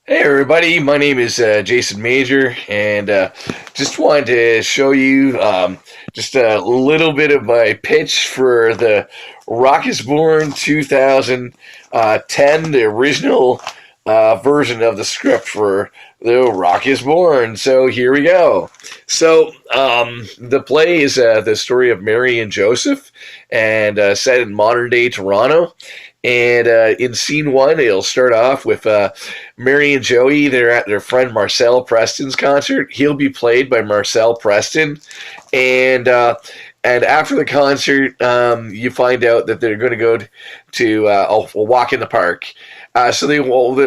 Hey everybody, my name is Jason Major, and just wanted to show you just a little bit of my pitch for the Rock is Born 2010, the original version of the script for the Rock is Born. So here we go. The play is the story of Mary and Joseph, and set in modern day Toronto. And in scene one, it'll start off with Mary and Joey. They're at their friend Marcel Preston's concert. He'll be played by Marcel Preston, and after the concert, you find out that they're going to go to a walk in the park. So they will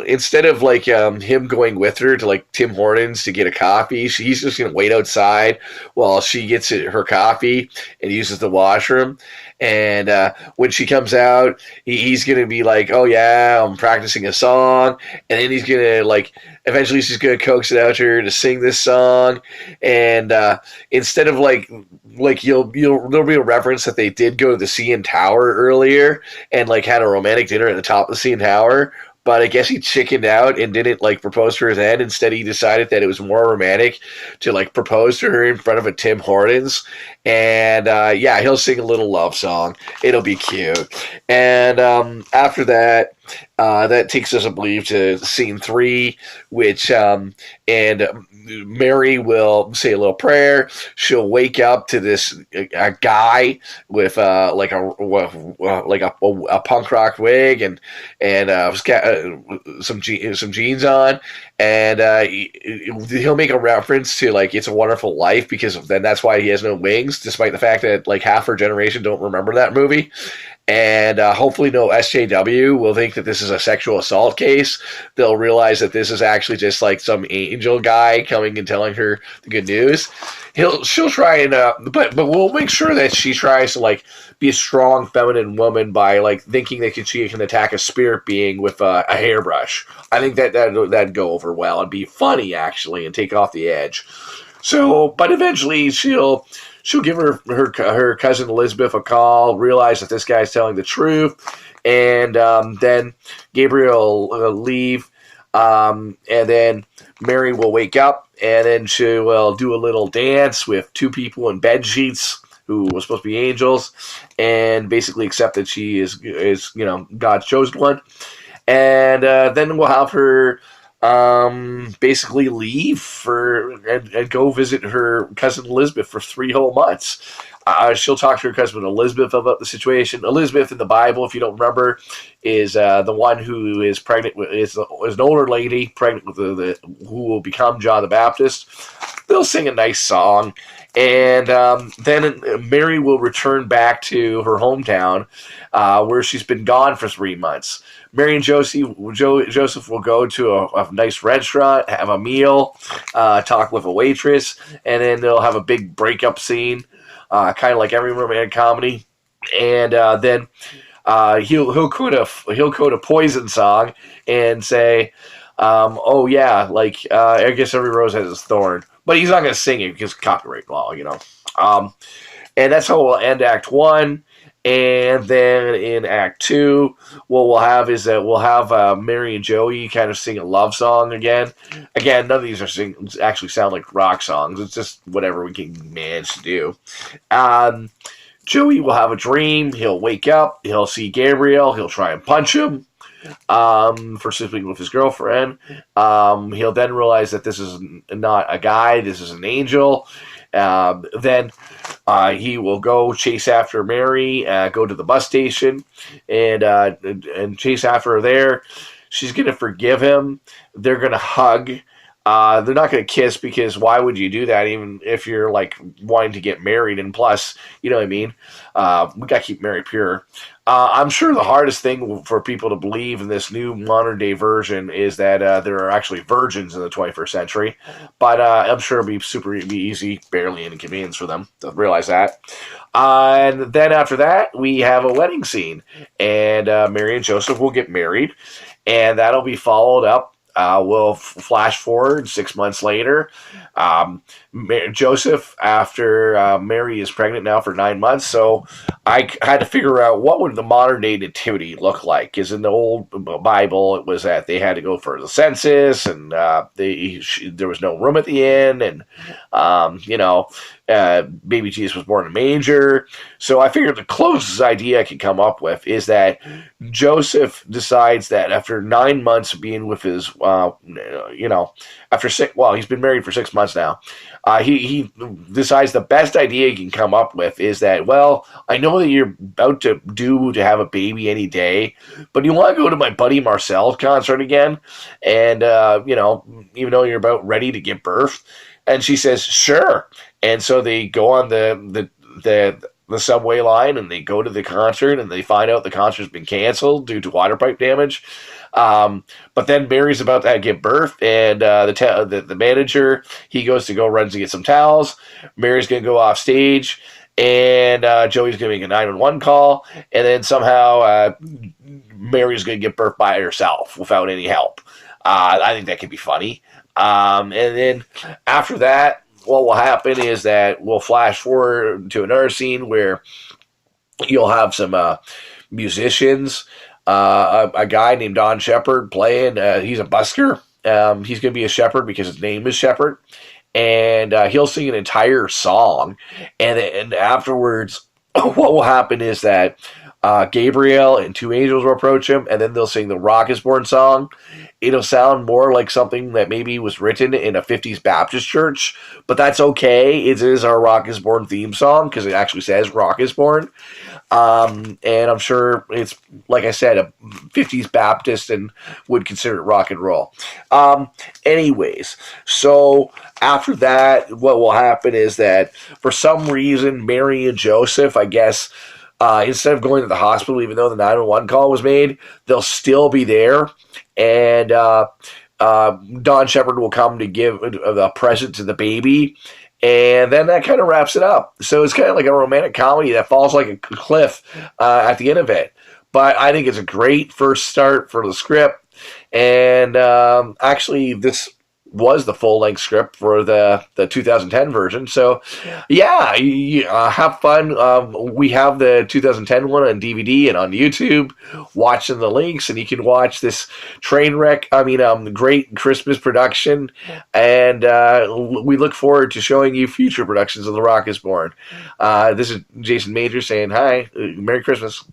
instead of him going with her to like Tim Hortons to get a coffee, he's just gonna wait outside while she gets her coffee and uses the washroom. And when she comes out, he's gonna be like, "Oh yeah, I'm practicing a song," and then he's gonna like eventually she's gonna coax it out to her to sing this song. And instead of you'll there'll be a reference that they did go to the CN Tower earlier and like had a romantic dinner at the top of the CN Tower. But I guess he chickened out and didn't like propose to her then. Instead, he decided that it was more romantic to like propose to her in front of a Tim Hortons. And yeah, he'll sing a little love song. It'll be cute. And after that, that takes us, I believe, to scene three, which and Mary will say a little prayer. She'll wake up to this a guy with a punk rock wig and some jeans on, and he'll make a reference to like "It's a Wonderful Life" because then that's why he has no wings, despite the fact that like half our generation don't remember that movie. And hopefully no SJW will think that this is a sexual assault case. They'll realize that this is actually just like some angel guy coming and telling her the good news. She'll try and but we'll make sure that she tries to like be a strong feminine woman by like thinking that she can attack a spirit being with a hairbrush. I think that'd go over well and be funny actually and take off the edge. So, but eventually she'll give her cousin Elizabeth a call, realize that this guy's telling the truth, and then Gabriel will leave, and then Mary will wake up, and then she will do a little dance with two people in bed sheets who were supposed to be angels, and basically accept that she is God's chosen one, and then we'll have her basically leave and go visit her cousin Elizabeth for 3 whole months. She'll talk to her cousin Elizabeth about the situation. Elizabeth in the Bible, if you don't remember, is the one who is pregnant with is an older lady pregnant with who will become John the Baptist. They'll sing a nice song, and then Mary will return back to her hometown, where she's been gone for 3 months. Mary and Joseph will go to a nice restaurant, have a meal, talk with a waitress, and then they'll have a big breakup scene, kind of like every romantic comedy. And then he'll quote a Poison song and say, "Oh yeah, I guess every rose has its thorn." But he's not going to sing it because of copyright law. And that's how we'll end Act One. And then in Act Two, what we'll have is that we'll have Mary and Joey kind of sing a love song again. Again, none of these actually sound like rock songs. It's just whatever we can manage to do. Joey will have a dream. He'll wake up. He'll see Gabriel. He'll try and punch him for sleeping with his girlfriend. He'll then realize that this is not a guy. This is an angel. Then he will go chase after Mary, go to the bus station, and chase after her there. She's going to forgive him. They're going to hug. They're not going to kiss because why would you do that even if you're like wanting to get married? And plus, you know what I mean? We got to keep Mary pure. I'm sure the hardest thing for people to believe in this new modern day version is that there are actually virgins in the 21st century. But I'm sure it'll be super easy, barely an inconvenience for them to realize that. And then after that, we have a wedding scene. And Mary and Joseph will get married. And that'll be followed up we'll flash forward 6 months later. Joseph, after Mary is pregnant now for 9 months, so I had to figure out what would the modern day nativity look like. Because in the old Bible, it was that they had to go for the census, and there was no room at the inn, and baby Jesus was born in a manger. So I figured the closest idea I could come up with is that Joseph decides that after 9 months of being with his, he's been married for 6 months now. He decides the best idea he can come up with is that, well, I know that you're about to have a baby any day, but you want to go to my buddy Marcel's concert again? And, even though you're about ready to give birth? And she says, sure. And so they go on the subway line, and they go to the concert, and they find out the concert's been canceled due to water pipe damage. But then Mary's about to give birth, and the manager, he goes to go run to get some towels. Mary's going to go off stage, and Joey's going to make a 911 call, and then somehow Mary's going to give birth by herself without any help. I think that could be funny. And then after that, what will happen is that we'll flash forward to another scene where you'll have some musicians, a guy named Don Shepard playing. He's a busker. He's going to be a shepherd because his name is Shepherd. And he'll sing an entire song. And afterwards, what will happen is that Gabriel and two angels will approach him, and then they'll sing the Rock is Born song. It'll sound more like something that maybe was written in a 50s Baptist church, but that's okay. It is our Rock is Born theme song because it actually says Rock is Born. And I'm sure it's, like I said, a 50s Baptist and would consider it rock and roll. Anyways, so after that, what will happen is that for some reason, Mary and Joseph, I guess, instead of going to the hospital, even though the 911 call was made, they'll still be there. And Don Shepard will come to give a present to the baby. And then that kind of wraps it up. So it's kind of like a romantic comedy that falls like a cliff at the end of it. But I think it's a great first start for the script. And actually, this was the full-length script for the 2010 version. So, yeah, have fun. We have the 2010 one on DVD and on YouTube. Watching the links, and you can watch this great Christmas production. And we look forward to showing you future productions of The Rock is Born. This is Jason Major saying hi. Merry Christmas.